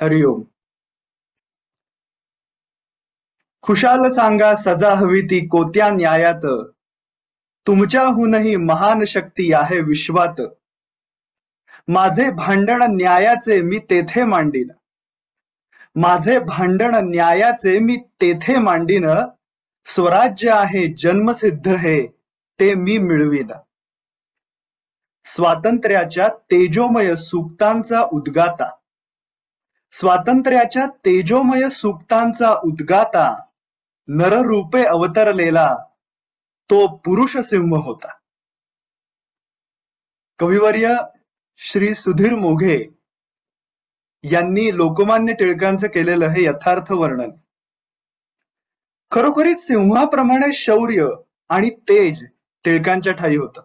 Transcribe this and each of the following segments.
हरिओम. खुशाल सांगा सजा हवी ती कोत्या न्यायात, तुमच्याहूनही महान शक्ती आहे विश्वात. माझे भांडण न्यायाचे मी तेथे मांडीन, माझे भांडण न्यायाचे मी तेथे मांडीन. स्वराज्य आहे जन्मसिद्ध हे, ते मी मिळवीन. स्वातंत्र्याच्या तेजोमय सूक्तांचा उद्गाता, स्वातंत्र्याच्या तेजोमय सूक्तांचा उद्गाता, नररूपे अवतरलेला तो पुरुष सिंह होता. कविवर्य श्री सुधीर मोघे यांनी लोकमान्य टिळकांचं केलेलं हे यथार्थ वर्णन. खरोखरीच सिंहाप्रमाणे शौर्य आणि तेज टिळकांच्या ठायी होतं.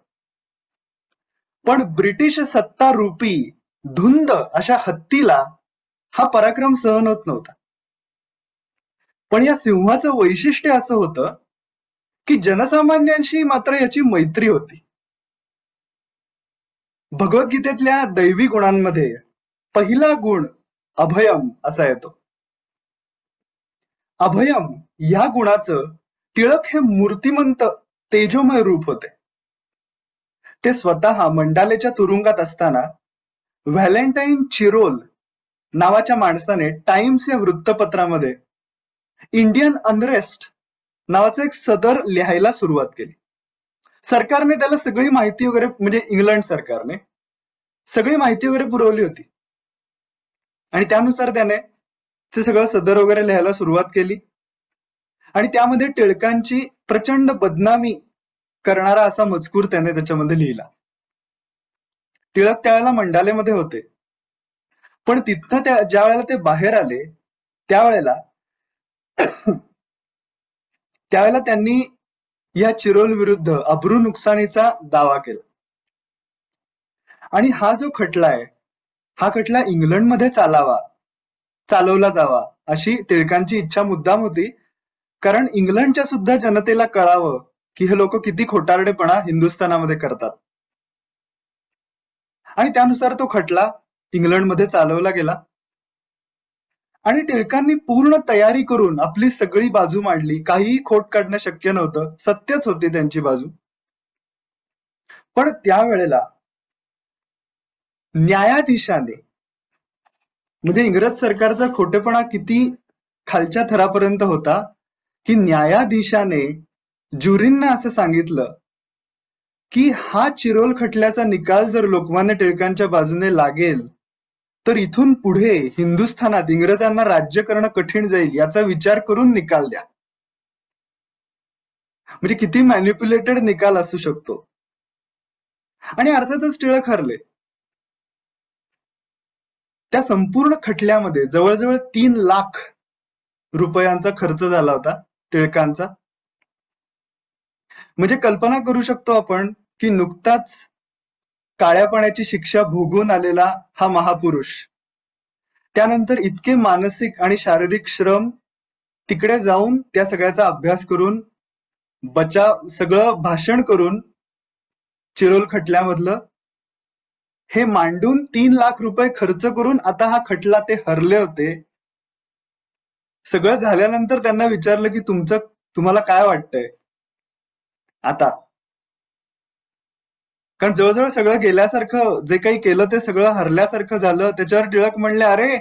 पण ब्रिटिश सत्तारूपी धुंद अशा हत्तीला हा पराक्रम सहन होत नव्हता. पण या सिंहाचं वैशिष्ट्य असं होतं की जनसामान्यांशी मात्र याची मैत्री होती. भगवद्गीतेतल्या दैवी गुणांमध्ये पहिला गुण अभयम असा येतो. अभयम या गुणाचं टिळक हे मूर्तिमंत तेजोमय रूप होते. ते स्वतः मंडालेच्या तुरुंगात असताना व्हॅलेंटाईन चिरोल नावाच्या माणसाने टाइम्स या वृत्तपत्रामध्ये इंडियन अनरेस्ट नावाचं एक सदर लिहायला सुरुवात केली. सरकारने त्याला सगळी माहिती वगैरे, म्हणजे इंग्लंड सरकारने सगळी माहिती वगैरे पुरवली होती आणि त्यानुसार त्याने ते सगळं सदर वगैरे लिहायला सुरुवात केली. आणि त्यामध्ये टिळकांची प्रचंड बदनामी करणारा असा मजकूर त्याने त्याच्यामध्ये लिहिला. टिळक त्यावेळेला मंडालेमध्ये होते, पण तिथनं ज्या वेळेला ते बाहेर आले त्यावेळेला त्यांनी या चिरोल विरुद्ध अब्रू नुकसानीचा दावा केला. आणि हा जो खटला आहे, हा खटला इंग्लंडमध्ये चालवला जावा अशी टिळकांची इच्छा मुद्दाम होती. कारण इंग्लंडच्या सुद्धा जनतेला कळावं की हे लोक किती खोटारडेपणा हिंदुस्थानामध्ये करतात. आणि त्यानुसार तो खटला इंग्लंडमध्ये चालवला गेला. आणि टिळकांनी पूर्ण तयारी करून आपली सगळी बाजू मांडली. काहीही खोट काढणं शक्य नव्हतं, सत्यच होती त्यांची बाजू. पण त्यावेळेला न्यायाधीशाने, म्हणजे इंग्रज सरकारचा खोटेपणा किती खालच्या थरापर्यंत होता की न्यायाधीशाने ज्युरींना असं सांगितलं की हा चिरोल खटल्याचा निकाल जर लोकमान्य टिळकांच्या बाजूने लागेल तर इथून पुढे हिंदुस्थानात इंग्रजांना राज्य करणं कठीण जाईल, याचा विचार करून निकाल द्या. म्हणजे किती मॅन्युप्युलेटेड निकाल असू शकतो. आणि अर्थातच टिळक हरले. त्या संपूर्ण खटल्यामध्ये जवळजवळ 3 लाख रुपयांचा खर्च झाला होता टिळकांचा. म्हणजे कल्पना करू शकतो आपण की नुकताच काळ्या पाण्याची शिक्षा भोगून आलेला हा महापुरुष, त्यानंतर इतके मानसिक आणि शारीरिक श्रम तिकडे जाऊन त्या सगळ्याचा अभ्यास करून सगळं भाषण करून चिरोल खटल्यामधलं हे मांडून 3 लाख रुपये खर्च करून आता हा खटला ते हरले होते. सगळं झाल्यानंतर त्यांना विचारलं की तुम्हाला काय वाटतंय आता? कारण जवळजवळ सगळं गेल्यासारखं, जे काही केलं ते सगळं हरल्यासारखं झालं. त्याच्यावर टिळक म्हणले, अरे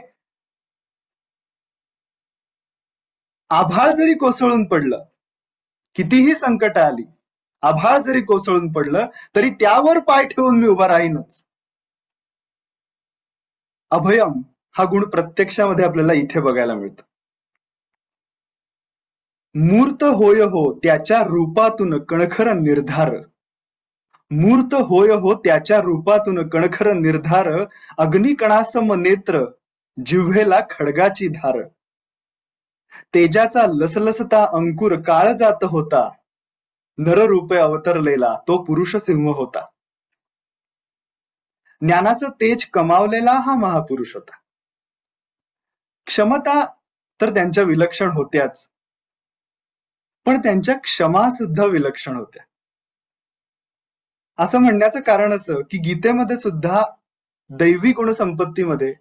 आभाळ जरी कोसळून पडलं, कितीही संकट आली, आभाळ जरी कोसळून पडलं तरी त्यावर पाय ठेवून मी उभा राहीनच. अभयम हा गुण प्रत्यक्षामध्ये आपल्याला इथे बघायला मिळतो. मूर्त होय हो त्याच्या रूपातून कणखर निर्धार, मूर्त होय हो त्याच्या रूपातून कणखर निर्धार, अग्निकणासम नेत्र जिव्हेला खडगाची धार, तेजाचा लसलसता अंकुर काळ जात होता, नररूपे अवतरलेला तो पुरुष सिंह होता. ज्ञानाचं तेज कमावलेला हा महापुरुष होता. क्षमता तर त्यांच्या विलक्षण होत्याच, पण त्यांच्या क्षमा सुद्धा विलक्षण होत्या. असं म्हणण्याचं कारण असं की गीतेमध्ये सुद्धा दैवी गुणसंपत्तीमध्ये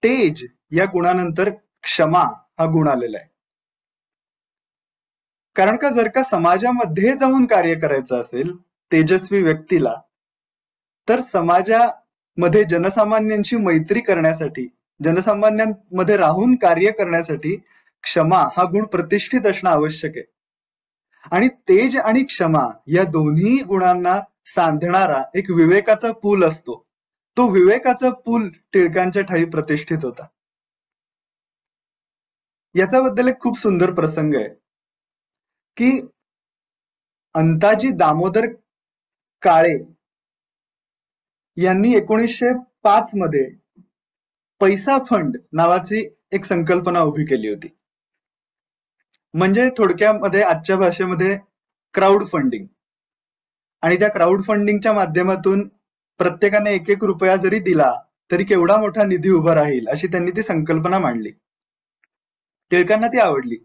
तेज या गुणानंतर क्षमा हा गुण आलेला आहे. कारण का जर का समाजामध्ये जाऊन कार्य करायचं असेल तेजस्वी व्यक्तीला, तर समाजामध्ये जनसामान्यांशी मैत्री करण्यासाठी, जनसामान्यांमध्ये राहून कार्य करण्यासाठी क्षमा हा गुण प्रतिष्ठित असणं आवश्यक आहे. आणि तेज आणि क्षमा या दोन्ही गुणांना सांधणारा एक विवेकाचा पूल असतो. तो विवेकाचा पूल टिळकांच्या ठायी प्रतिष्ठित होता. याच्याबद्दल एक खूप सुंदर प्रसंग आहे की अंताजी दामोदर काळे यांनी 1905 मध्ये पैसा फंड नावाची एक संकल्पना उभी केली होती. म्हणजे थोडक्यामध्ये आजच्या भाषेमध्ये क्राऊड फंडिंग. आणि त्या क्राऊड फंडिंगच्या माध्यमातून प्रत्येकाने 1-1 रुपया जरी दिला तरी केवढा मोठा निधी उभा राहील अशी त्यांनी ती संकल्पना मांडली. टिळकांना ती आवडली.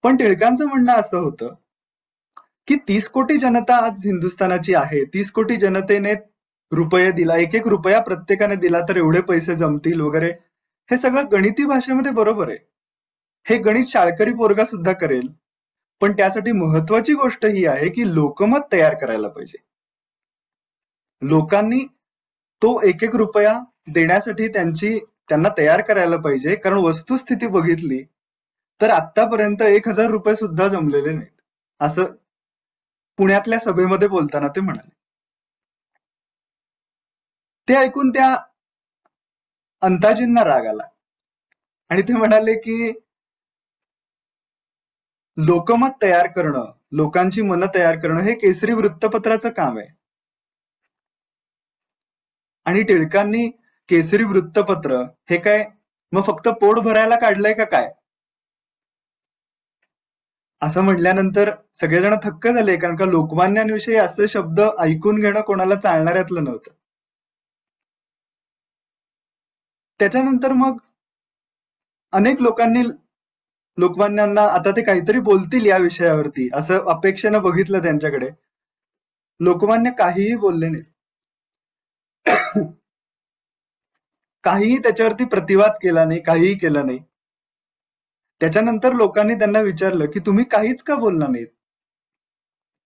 पण टिळकांचं म्हणणं असं होतं की 30 कोटी जनता आज हिंदुस्थानाची आहे. 30 कोटी जनतेने रुपये दिला, 1-1 रुपया प्रत्येकाने दिला तर एवढे पैसे जमतील वगैरे, हे सगळं गणिती भाषेमध्ये बरोबर आहे. हे गणित शाळकरी पोरगा सुद्धा करेल. पण त्यासाठी महत्वाची गोष्ट ही आहे की लोकमत तयार करायला पाहिजे. लोकांनी तो 1-1 रुपया देण्यासाठी त्यांना तयार करायला पाहिजे. कारण वस्तुस्थिती बघितली तर आतापर्यंत 1000 रुपये सुद्धा जमलेले नाहीत, असं पुण्यातल्या सभेमध्ये बोलताना ते म्हणाले. ते ऐकून त्या अंताजींना राग आला आणि ते म्हणाले की लोकमत तयार करणं, लोकांची मनं तयार करणं हे केसरी वृत्तपत्राचं काम आहे. आणि टिळकांनी केसरी वृत्तपत्र हे काय मग फक्त पोट भरायला काढलंय का काय, असं म्हटल्यानंतर सगळेजण थक्क झाले. कारण का लोकमान्यांविषयी असे शब्द ऐकून घेणं कोणाला चालणाऱ्यातलं नव्हतं. त्याच्यानंतर मग अनेक लोकांनी लोकमान्यांना आता ते काहीतरी बोलतील या विषयावरती असं अपेक्षेनं बघितलं त्यांच्याकडे. लोकमान्य काहीही बोलले नाही. काहीही त्याच्यावरती प्रतिवाद केला नाही, काहीही केलं नाही. त्याच्यानंतर लोकांनी त्यांना विचारलं की तुम्ही काहीच का बोलला नाहीत,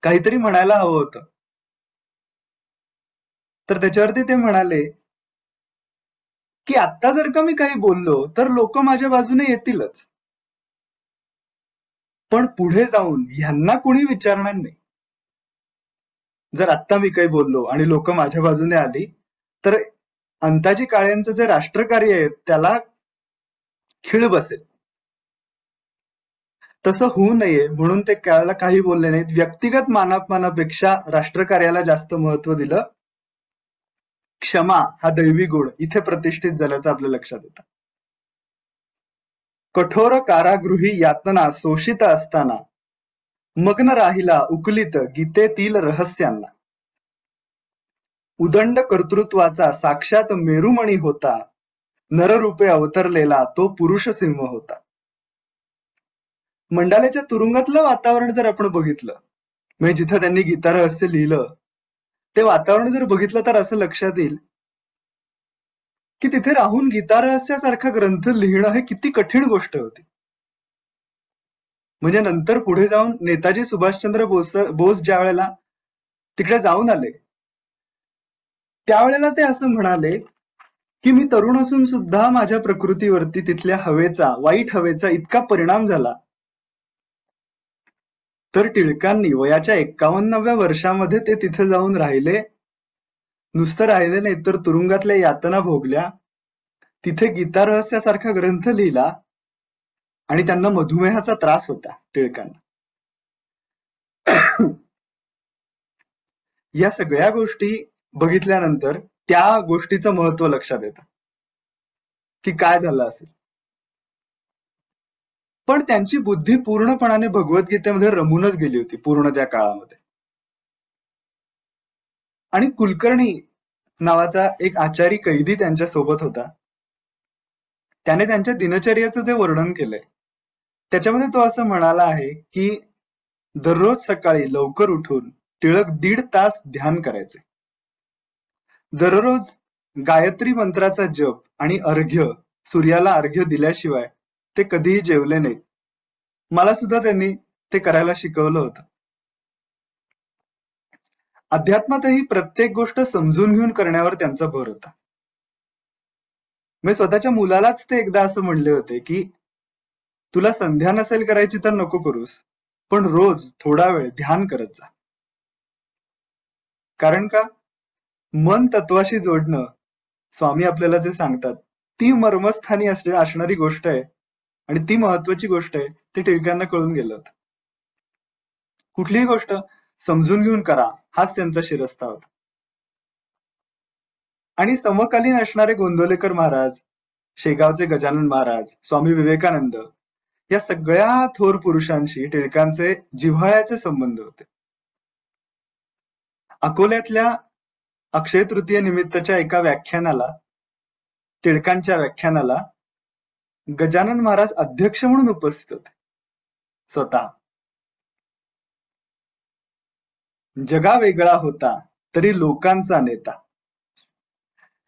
काहीतरी म्हणायला हवं होतं. तर त्याच्यावरती ते म्हणाले की आता जर का मी काही बोललो तर लोक माझ्या बाजूने येतीलच, पण पुढे जाऊन ह्यांना कुणी विचारणार नाही. जर आत्ता मी काही बोललो आणि लोक माझ्या बाजूने आली तर अंताजी काळेंचं जे राष्ट्रकार्य आहे त्याला खीळ बसेल. तसं होऊ नये म्हणून ते त्यावेळेला काही बोलले नाहीत. व्यक्तिगत मानापमानापेक्षा राष्ट्रकार्याला जास्त महत्व दिलं. क्षमा हा दैवी गुण इथे प्रतिष्ठित झाल्याचं आपल्या लक्षात येतं. कठोर कारागृही यातना शोषित असताना मग्न राहिला उकलीत गीतेतील रहस्यांना. उदंड कर्तृत्वाचा साक्षात मेरुमणी होता, नररूपे अवतरलेला तो पुरुष सिंह होता. मंडालेच्या तुरुंगातलं वातावरण जर आपण बघितलं, म्हणजे जिथं त्यांनी गीता रहस्य लिहिलं ते वातावरण जर बघितलं तर असं लक्षात येईल की तिथे राहून गीता रहस्यासारखा ग्रंथ लिहिणं हे किती कठीण गोष्ट होती. म्हणजे नंतर पुढे जाऊन नेताजी सुभाषचंद्र बोस ज्या वेळेला तिकडे जाऊन आले त्यावेळेला ते असं म्हणाले की मी तरुण असून सुद्धा माझ्या प्रकृतीवरती तिथल्या हवेचा, वाईट हवेचा इतका परिणाम झाला. तर टिळकांनी वयाच्या 51व्या वर्षामध्ये ते तिथे जाऊन राहिले. नुसतं राहिले नाही तर तुरुंगातल्या यातना भोगल्या, तिथे गीता रहस्यासारखा ग्रंथ लिहिला आणि त्यांना मधुमेहाचा त्रास होता टिळकांना. या सगळ्या गोष्टी बघितल्यानंतर त्या गोष्टीचं महत्व लक्षात येतं की काय झालं असेल. पण त्यांची बुद्धी पूर्णपणाने भगवद्गीतेमध्ये रमूनच गेली होती पूर्ण त्या काळामध्ये. आणि कुलकर्णी नावाचा एक आचारी कैदी त्यांच्या सोबत होता. त्याने त्यांच्या दिनचर्याचं जे वर्णन केलंय त्याच्यामध्ये तो असं म्हणाला आहे की दररोज सकाळी लवकर उठून टिळक 1.5 तास ध्यान करायचे. दररोज गायत्री मंत्राचा जप आणि सूर्याला अर्घ्य दिल्याशिवाय ते कधीही जेवले नाहीत. मला सुद्धा त्यांनी ते करायला शिकवलं होतं. अध्यात्मातही प्रत्येक गोष्ट समजून घेऊन करण्यावर त्यांचा भर होता. मी स्वतःच्या मुलालाच ते एकदा असं म्हणले होते की तुला संध्या नसेल करायची तर नको करूस, पण रोज थोडा वेळ ध्यान करत जा. कारण का? मन तत्वाशी जोडणं, स्वामी आपल्याला जे सांगतात, ती मर्मस्थानी असणारी गोष्ट आहे आणि ती महत्वाची गोष्ट आहे. ते टिळकांना कळून गेलं होतं. कुठलीही गोष्ट समजून घेऊन करा, हाच त्यांचा शिरस्ता होता. आणि समकालीन असणारे गोंदवलेकर महाराज, शेगावचे गजानन महाराज, स्वामी विवेकानंद या सगळ्या थोर पुरुषांशी टिळकांचे जिव्हाळ्याचे संबंध होते. अकोल्यातल्या अक्षय तृतीय निमित्तच्या एका टिळकांच्या व्याख्यानाला गजानन महाराज अध्यक्ष म्हणून उपस्थित होते. स्वतः जगा वेगळा होता तरी लोकांचा नेता,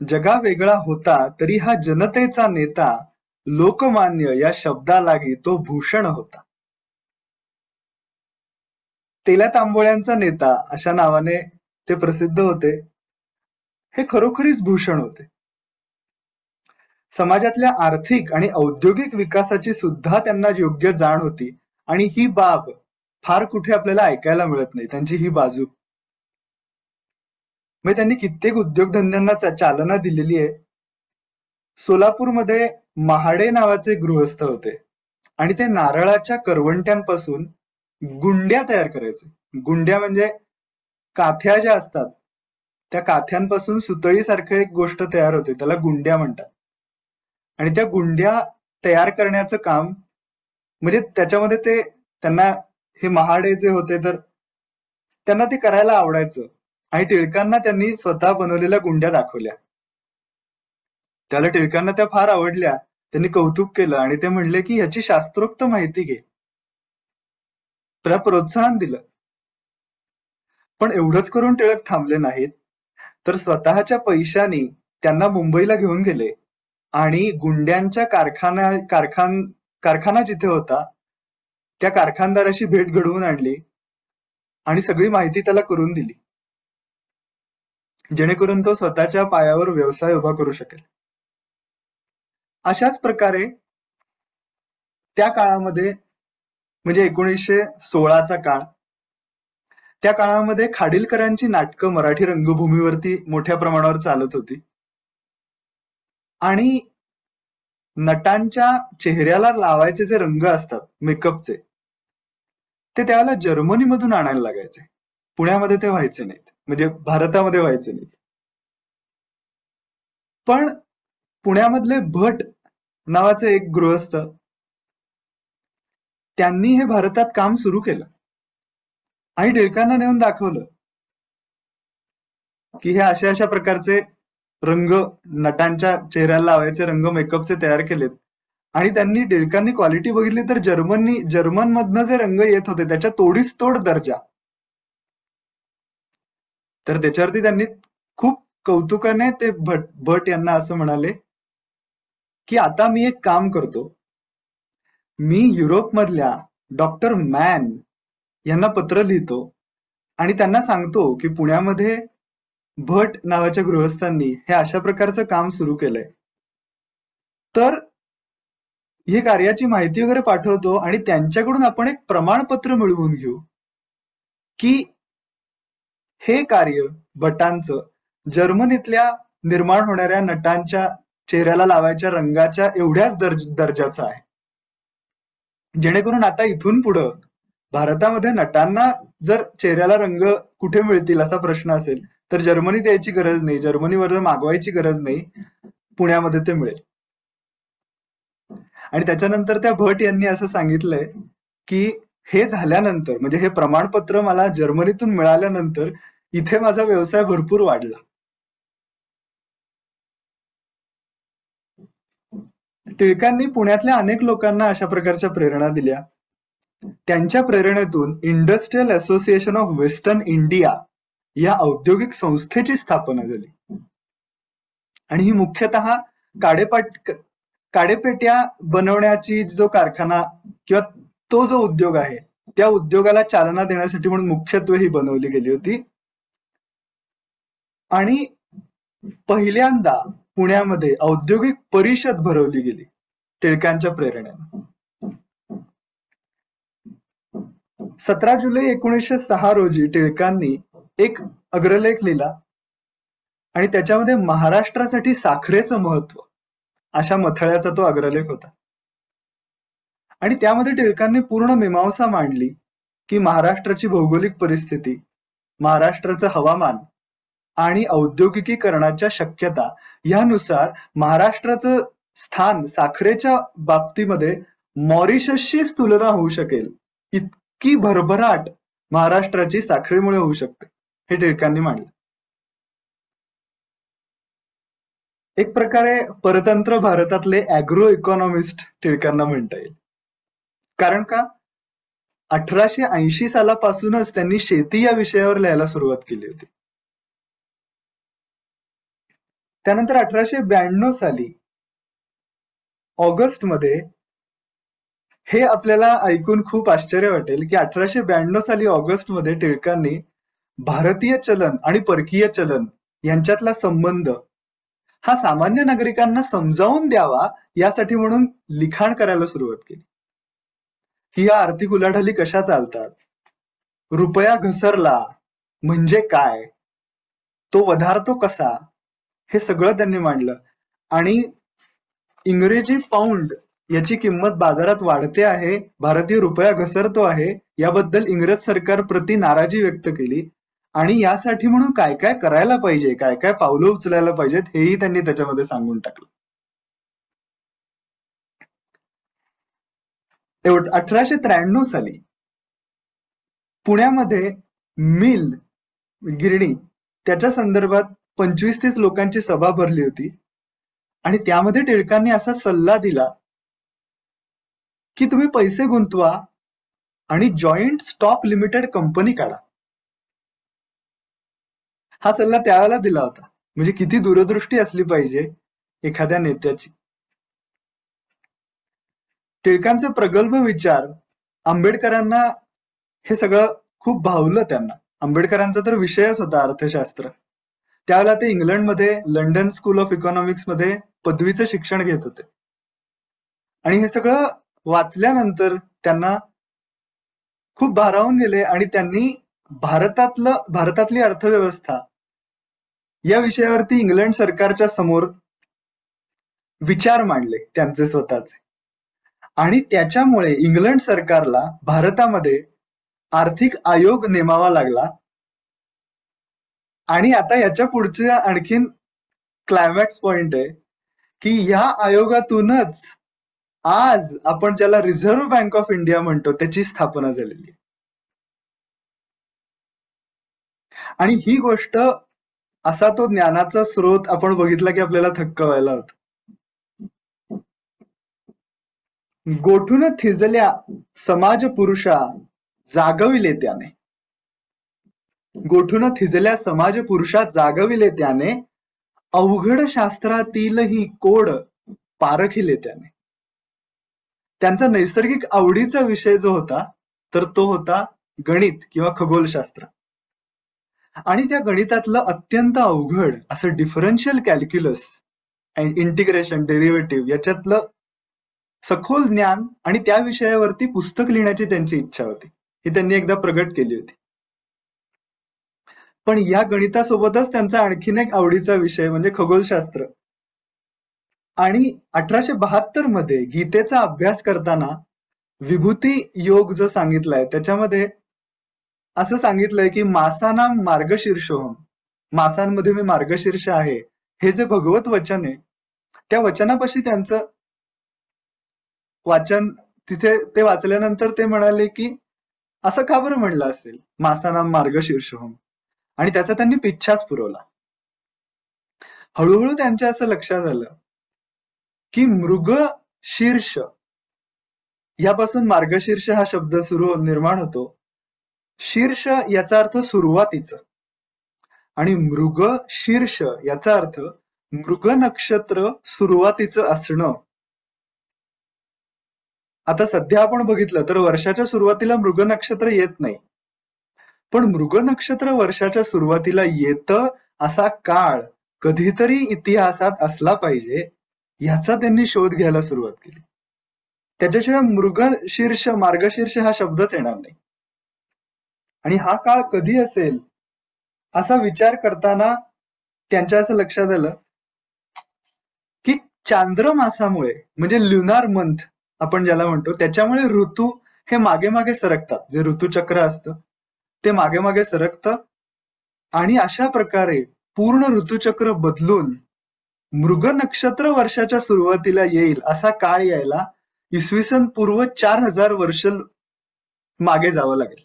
जगा वेगळा होता तरी हा जनतेचा नेता, लोकमान्य या शब्दालागी तो भूषण होता. तेल्या तांबोळ्यांचा नेता अशा नावाने ते प्रसिद्ध होते. हे खरोखरीच भूषण होते. समाजातल्या आर्थिक आणि औद्योगिक विकासाची सुद्धा त्यांना योग्य जाण होती आणि ही बाब फार कुठे आपल्याला ऐकायला मिळत नाही, त्यांची ही बाजू. मग त्यांनी कित्येक उद्योगधंद्यांना चालना दिलेली आहे. सोलापूरमध्ये महाडे नावाचे गृहस्थ होते आणि ते नारळाच्या करवंट्यांपासून गुंड्या तयार करायचे. गुंड्या म्हणजे काथ्या ज्या असतात त्या काथ्यांपासून सुतळीसारखं एक गोष्ट तयार होते, त्याला गुंड्या म्हणतात. आणि त्या गुंड्या तयार करण्याचं काम म्हणजे त्याच्यामध्ये त्यांना हे महाडे जे होते तर त्यांना ते करायला आवडायचं आणि टिळकांना त्यांनी स्वतः बनवलेल्या गुंड्या दाखवल्या. त्याला टिळकांना त्या फार आवडल्या. त्यांनी कौतुक केलं आणि ते म्हणले की याची शास्त्रोक्त माहिती घे. त्याला प्रोत्साहन दिलं. पण एवढंच करून टिळक थांबले नाहीत, तर स्वतःच्या पैशानी त्यांना मुंबईला घेऊन गेले आणि गुंड्यांच्या कारखाना जिथे होता त्या कारखानदाराशी भेट घडवून आणली आणि सगळी माहिती त्याला करून दिली, जेणेकरून तो स्वतःच्या पायावर व्यवसाय उभा करू शकेल. अशाच प्रकारे त्या काळामध्ये म्हणजे 1916चा काळ, त्या काळामध्ये खाडिलकरांची नाटकं मराठी रंगभूमीवरती मोठ्या प्रमाणावर चालत होती आणि नटांच्या चेहऱ्याला लावायचे जे रंग असतात मेकअपचे, ते त्यावेळेला जर्मनीमधून आणायला लागायचे. पुण्यामध्ये ते व्हायचे नाहीत, म्हणजे भारतामध्ये व्हायचे नाहीत. पण पुण्यामधले भट नावाचे एक गृहस्थ, त्यांनी हे भारतात काम सुरू केलं आणि टिळकांना नेऊन दाखवलं की हे अशा प्रकारचे रंग, नटांच्या चेहऱ्याला लावायचे रंग मेकअपचे तयार केलेत. आणि त्यांनी टिळकांनी क्वालिटी बघितली तर जर्मन मधनं जे रंग येत होते त्याच्या तोडीस तोड दर्जा. तर त्याच्यावरती त्यांनी खूप कौतुकाने ते भट यांना असं म्हणाले की आता मी एक काम करतो, मी युरोपमधल्या डॉक्टर मॅन यांना पत्र लिहितो आणि त्यांना सांगतो की पुण्यामध्ये भट नावाच्या गृहस्थांनी हे अशा प्रकारचं काम सुरू केलंय, तर हे कार्याची माहिती वगैरे पाठवतो आणि त्यांच्याकडून आपण एक प्रमाणपत्र मिळवून घेऊ की हे कार्य भटांचं जर्मनीतल्या निर्माण होणाऱ्या नटांच्या चेहऱ्याला लावायच्या रंगाच्या एवढ्याच दर्जाचं आहे, जेणेकरून आता इथून पुढं भारतामध्ये नटांना जर चेहऱ्याला रंग कुठे मिळतील असा प्रश्न असेल तर जर्मनीत यायची गरज नाही, जर्मनीवर मागवायची गरज नाही, पुण्यामध्ये ते मिळेल. आणि त्याच्यानंतर त्या भट यांनी असं सांगितलंय की हे झाल्यानंतर म्हणजे हे प्रमाणपत्र मला जर्मनीतून मिळाल्यानंतर इथे माझा व्यवसाय भरपूर वाढला. टिळकांनी पुण्यातल्या अनेक लोकांना अशा प्रकारच्या प्रेरणा दिल्या. त्यांच्या प्रेरणेतून industrial association of western India या औद्योगिक संस्थेची स्थापना झाली. आणि ही मुख्यतः काडेपेट्या बनवण्याची जो कारखाना किंवा तो जो उद्योग आहे त्या उद्योगाला चालना देण्यासाठी म्हणून मुख्यत्वे ही बनवली गेली होती. आणि पहिल्यांदा पुण्यामध्ये औद्योगिक परिषद भरवली गेली टिळकांच्या प्रेरणेने. 17 जुलै 1906 रोजी टिळकांनी एक अग्रलेख लिहिला आणि त्याच्यामध्ये महाराष्ट्रासाठी साखरेचं महत्व अशा मथळ्याचा तो अग्रलेख होता. आणि त्यामध्ये टिळकांनी पूर्ण मीमांसा मांडली की महाराष्ट्राची भौगोलिक परिस्थिती, महाराष्ट्राचं हवामान आणि औद्योगिकीकरणाच्या शक्यता यानुसार महाराष्ट्राचं स्थान साखरेच्या बाबतीमध्ये मॉरिशसशीच तुलना होऊ शकेल इतकी भरभराट महाराष्ट्राची साखरेमुळे होऊ शकते, हे टिळकांनी मांडलं. एक प्रकारे परतंत्र भारतातले ॲग्रो इकॉनॉमिस्ट टिळकांना म्हणता येईल. कारण का 1880 सालापासूनच त्यांनी शेती या विषयावर लिहायला सुरुवात केली होती. त्यानंतर 1892 साली ऑगस्टमध्ये, हे आपल्याला ऐकून खूप आश्चर्य वाटेल की 1892 साली ऑगस्टमध्ये टिळकांनी भारतीय चलन आणि परकीय चलन यांच्यातला संबंध हा सामान्य नागरिकांना समजावून द्यावा यासाठी म्हणून लिखाण करायला सुरुवात केली की या आर्थिक उलाढाली कशा चालतात, रुपया घसरला म्हणजे काय, तो वधारतो कसा, हे सगळं त्यांनी मांडलं. आणि इंग्रजी पाऊंड याची किंमत बाजारात वाढते आहे, भारतीय रुपया घसरतो आहे, याबद्दल इंग्रज सरकार प्रति नाराजी व्यक्त केली. आणि यासाठी म्हणून काय काय करायला पाहिजे, काय काय पावलं उचलायला पाहिजेत, हेही त्यांनी त्याच्यामध्ये सांगून टाकलं. 1893 साली पुण्यामध्ये मिल, गिरणी, त्याच्या संदर्भात 25-30 लोकांची सभा भरली होती. आणि त्यामध्ये टिळकांनी असा सल्ला दिला की तुम्ही पैसे गुंतवा आणि जॉईंट स्टॉक लिमिटेड कंपनी काढा. हा सल्ला त्यावेळेला दिला होता. म्हणजे किती दूरदृष्टी असली पाहिजे एखाद्या नेत्याची. टिळकांचे प्रगल्भ विचार आंबेडकरांना हे सगळं खूप भावलं. त्यांना आंबेडकरांचा तर विषयच होता अर्थशास्त्र. त्यावेळेला ते इंग्लंडमध्ये लंडन स्कूल ऑफ इकॉनॉमिक्स मध्ये पदवीचं शिक्षण घेत होते. आणि हे सगळं वाचल्यानंतर त्यांना खूप भारावून गेले आणि त्यांनी भारतातली अर्थव्यवस्था या विषयावरती इंग्लंड सरकारच्या समोर विचार मांडले त्यांचे स्वतःचे. आणि त्याच्यामुळे इंग्लंड सरकारला भारतामध्ये आर्थिक आयोग नेमावा लागला. आणि आता याच्या पुढचे आणखीन क्लायमॅक्स पॉइंट आहे की या आयोगातूनच आज आपण ज्याला रिझर्व्ह बँक ऑफ इंडिया म्हणतो त्याची स्थापना झालेली. आणि ही गोष्ट, असा तो ज्ञानाचा स्रोत आपण बघितला की आपल्याला थक्क व्हायला होतं. गोठून थिजल्या समाज पुरुषा जागविले त्याने, गोठून थिजल्या समाज पुरुषा जागविले त्याने, अवघड शास्त्रातीलही कोड पारखिले त्याने. त्यांचा नैसर्गिक आवडीचा विषय जो होता तर तो होता गणित किंवा खगोलशास्त्र. आणि त्या गणितातलं अत्यंत अवघड असं differential calculus and integration, derivative याच्यातलं सखोल ज्ञान आणि त्या विषयावरती पुस्तक लिहिण्याची त्यांची इच्छा होती. ही त्यांनी एकदा प्रगट केली होती. पण या गणितासोबतच त्यांचा आणखीन एक आवडीचा विषय म्हणजे खगोलशास्त्र. आणि 1872 मध्ये गीतेचा अभ्यास करताना विभूती योग जो सांगितलाय त्याच्यामध्ये असं सांगितलंय की मासानाम मार्गशीर्षोहम, मासांमध्ये मी मार्गशीर्ष आहे, हे जे भगवत वचन आहे त्या वचनापाशी त्यांचं वाचन, तिथे ते वाचल्यानंतर ते म्हणाले की असं का बरं म्हणलं असेल मासानाम मार्गशीर्षोहम. आणि त्याचा त्यांनी पिच्छाच पुरवला. हळूहळू त्यांच्या असं लक्षात आलं की मृग शीर्ष यापासून मार्गशीर्ष हा शब्द निर्माण होतो. शीर्ष याचा अर्थ सुरुवातीचं आणि मृग शीर्ष याचा अर्थ मृग नक्षत्र सुरुवातीचं असणं. आता सध्या आपण बघितलं तर वर्षाच्या सुरुवातीला मृग नक्षत्र येत नाही, पण मृग नक्षत्र वर्षाच्या सुरुवातीला येतं असा काळ कधीतरी इतिहासात असला पाहिजे ह्याचा त्यांनी शोध घ्यायला सुरुवात केली. त्याच्याशिवाय मृगशीर्ष मार्गशीर्ष हा शब्दच येणार नाही. आणि हा काळ कधी असेल असा विचार करताना त्यांच्या असं लक्षात आलं की चांद्रमासामुळे म्हणजे ल्युनार मंथ आपण ज्याला म्हणतो त्याच्यामुळे ऋतू हे मागे मागे सरकतात. जे ऋतुचक्र असतं ते मागे मागे सरकतं आणि अशा प्रकारे पूर्ण ऋतुचक्र बदलून मृग नक्षत्र वर्षाच्या सुरुवातीला येईल असा काळ यायला इसवी सन पूर्व 4000 वर्ष मागे जावं लागेल.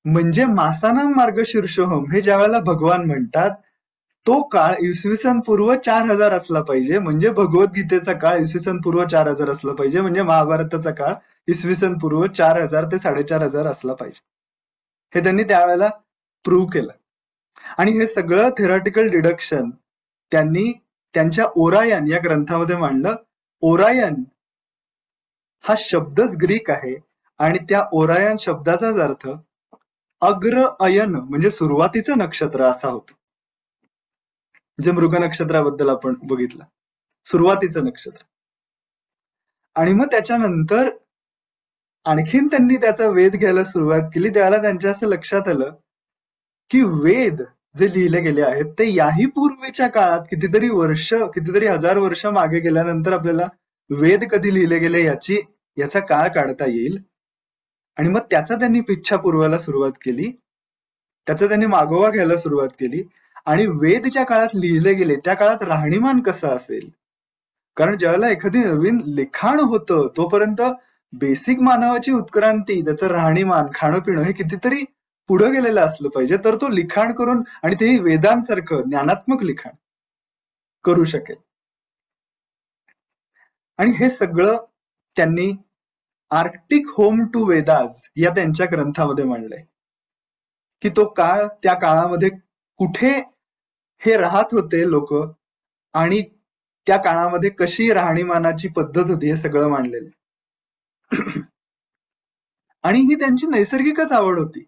म्हणजे मासानाम मार्गशीर्षोहम हे ज्या वेळेला भगवान म्हणतात तो काळ इसवी सन पूर्व 4000 असला पाहिजे. म्हणजे भगवद्गीतेचा काळ इसवी सन पूर्व 4000 असला पाहिजे. म्हणजे महाभारताचा काळ इसवी सन पूर्व 4000 ते 4500 असला पाहिजे. हे त्यांनी त्यावेळेला प्रूव्ह केलं. आणि हे सगळं थेरॉटिकल डिडक्शन त्यांनी त्यांच्या ओरायन या ग्रंथामध्ये मांडलं. ओरायन हा शब्दच ग्रीक आहे आणि त्या ओरायन शब्दाचाच अर्थ अग्र अयन म्हणजे सुरुवातीचं नक्षत्र असा होतं. जे मृग नक्षत्राबद्दल आपण बघितलं, सुरुवातीचं नक्षत्र. आणि मग त्याच्यानंतर आणखीन त्यांनी त्याचा वेध घ्यायला सुरुवात केली. त्यावेळेला त्यांच्या असं लक्षात आलं की वेद जे लिहिले गेले आहेत ते याही पूर्वीच्या काळात कितीतरी हजार वर्ष मागे गेल्यानंतर आपल्याला वेद कधी लिहिले गेले याचा काळ काढता येईल. आणि मग त्याचा त्यांनी पिच्छा पुरवायला सुरुवात केली, त्याचा त्यांनी मागोवा घ्यायला सुरुवात केली. आणि वेद ज्या काळात लिहिले गेले त्या काळात राहणीमान कसं असेल, कारण ज्यावेळेला एखादी नवीन लिखाण होतं तोपर्यंत बेसिक मानवाची उत्क्रांती, त्याचं राहणीमान, खाणं पिणं हे कितीतरी पुढे गेलेलं असलं पाहिजे तर तो लिखाण करून आणि तेही वेदांसारखं ज्ञानात्मक लिखाण करू शकेल. आणि हे सगळं त्यांनी आर्क्टिक होम टू वेदास या त्यांच्या ग्रंथामध्ये मांडलंय की तो काळ, त्या काळामध्ये कुठे हे राहत होते लोक आणि त्या काळामध्ये कशी राहणीमानाची पद्धत होती हे सगळं मांडलेलं. आणि ही त्यांची नैसर्गिकच आवड होती.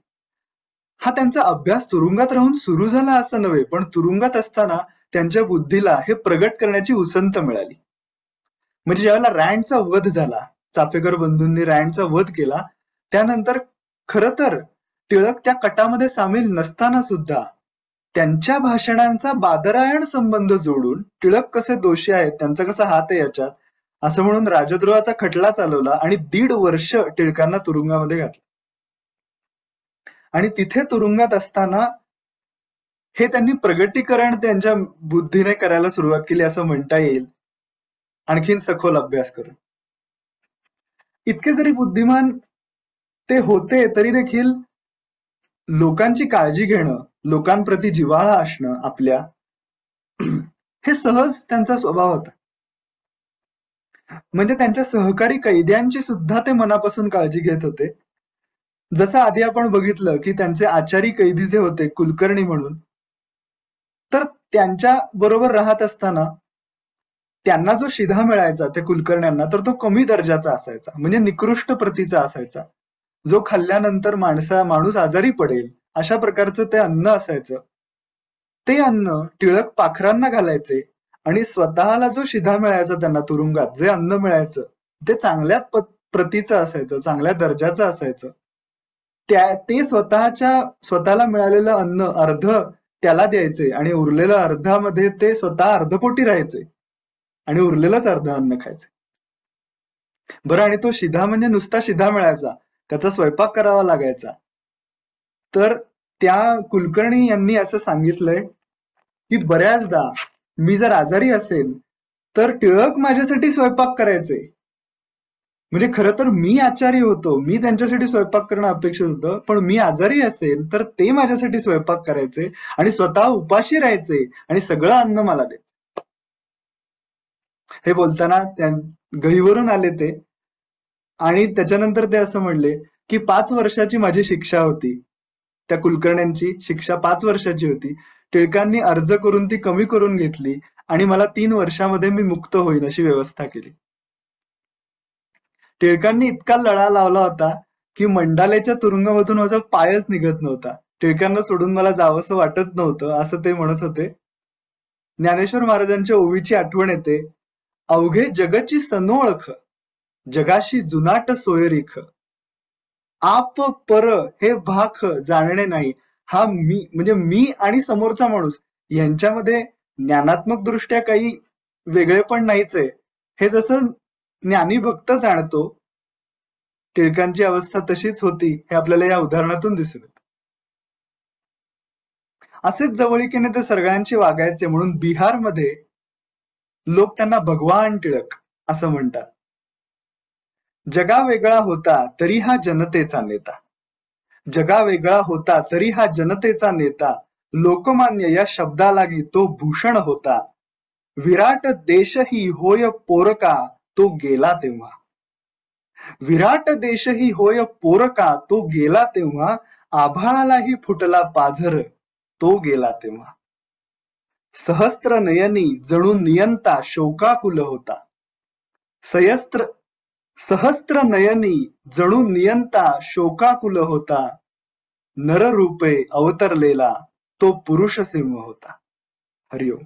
हा त्यांचा अभ्यास तुरुंगात राहून सुरू झाला असं नव्हे, पण तुरुंगात असताना त्यांच्या बुद्धीला हे प्रगट करण्याची उसंत मिळाली. म्हणजे ज्यावेळेला रँडचा वध झाला, चाफेकर बंधूंनी रँडचा वध केला, त्यानंतर खरं तर टिळक त्या कटामध्ये सामील नसताना सुद्धा त्यांच्या भाषणांचा बादरायण संबंध जोडून टिळक कसे दोषी आहेत, त्यांचा कसा हात आहे याच्यात, असं म्हणून राजद्रोहाचा खटला चालवला आणि 1.5 वर्ष टिळकांना तुरुंगामध्ये घातलं. आणि तिथे तुरुंगात असताना हे त्यांनी प्रगटीकरण त्यांच्या बुद्धीने करायला सुरुवात केली असं म्हणता येईल, आणखीन सखोल अभ्यास करून. इतके जरी बुद्धिमान ते होते तरी देखील लोकांची काळजी घेणं, लोकांप्रती जिव्हाळा असणं आपल्या, हे सहज त्यांचा स्वभाव होता. म्हणजे त्यांच्या सहकारी कैद्यांची सुद्धा ते मनापासून काळजी घेत होते. जसं आधी आपण बघितलं की त्यांचे आचारी कैदी जे होते कुलकर्णी म्हणून, तर त्यांच्या बरोबर राहत असताना त्यांना जो शिधा मिळायचा त्या कुलकर्ण्यांना तर तो कमी दर्जाचा असायचा, म्हणजे निकृष्ट प्रतीचा असायचा, जो खाल्ल्यानंतर माणूस आजारी पडेल अशा प्रकारचं ते अन्न असायचं. ते अन्न टिळक पाखरांना घालायचे आणि स्वतःला जो शिधा मिळायचा त्यांना तुरुंगात जे अन्न मिळायचं ते चांगल्या प्रतीचं असायचं, चांगल्या दर्जाचं असायचं. ते स्वतःला मिळालेलं अन्न अर्ध त्याला द्यायचे आणि उरलेलं अर्धामध्ये ते स्वतः अर्धपोटी राहायचे आणि उरलेलंच अर्ध अन्न खायचे. बरं, आणि तो शिधा म्हणजे नुसता शिधा मिळायचा, त्याचा स्वयंपाक करावा लागायचा. तर त्या कुलकर्णी यांनी असं सांगितलंय की बऱ्याचदा मी जर आजारी असेल तर टिळक माझ्यासाठी स्वयंपाक करायचे. म्हणजे खरं तर मी आचारी होतो, मी त्यांच्यासाठी स्वयंपाक करणं अपेक्षित होतं, पण मी आजारी असेल तर ते माझ्यासाठी स्वयंपाक करायचे आणि स्वतः उपाशी राहायचे आणि सगळं अन्न मला द्यायचे. हे बोलताना गहीवरून आले ते. आणि त्याच्यानंतर ते असं म्हणले की 5 वर्षाची माझी शिक्षा होती, त्या कुलकर्ण्यांची शिक्षा 5 वर्षाची होती. टिळकांनी अर्ज करून ती कमी करून घेतली आणि मला 3 वर्षामध्ये मी मुक्त होईन अशी व्यवस्था केली. टिळकांनी इतका लळा लावला होता की मंडालेच्या तुरुंगामधून माझा पायच निघत नव्हता. टिळकांना सोडून मला जावंसं वाटत नव्हतं असं ते म्हणत होते. ज्ञानेश्वर महाराजांच्या ओवीची आठवण येते. अवघे जगची सनोळख, जगाशी जुनाट सोयरीख, आप पर हे भाख जाणणे नाही. हा मी म्हणजे मी आणि समोरचा माणूस यांच्यामध्ये ज्ञानात्मक दृष्ट्या काही वेगळे पण नाहीच आहे. हे जसं ज्ञानी भक्त जाणतो, टिळकांची अवस्था तशीच होती हे आपल्याला या उदाहरणातून दिसून येतं. असेच जवळीकीने ते सगळ्यांशी वागायचे म्हणून बिहारमध्ये लोक त्यांना भगवान टिळक असं म्हणतात. जगा वेगळा होता तरी हा जनतेचा नेता. जगा वेगळा होता तरी हा जनतेचा नेता. लोकमान्य या शब्दालागी तो भूषण होता. विराट देशही होय पोरका तो गेला तेव्हा. विराट देशही होय पोरका तो गेला तेव्हा. आभाळालाही फुटला पाझर तो गेला तेव्हा. सहस्त्र नयनी जणू नियंता शोकाकुल होता. सहस्त्र नयनी जणू नियंता शोकाकुल होता. नररूपे अवतरलेला तो पुरुष सिंह होता. हरिओम.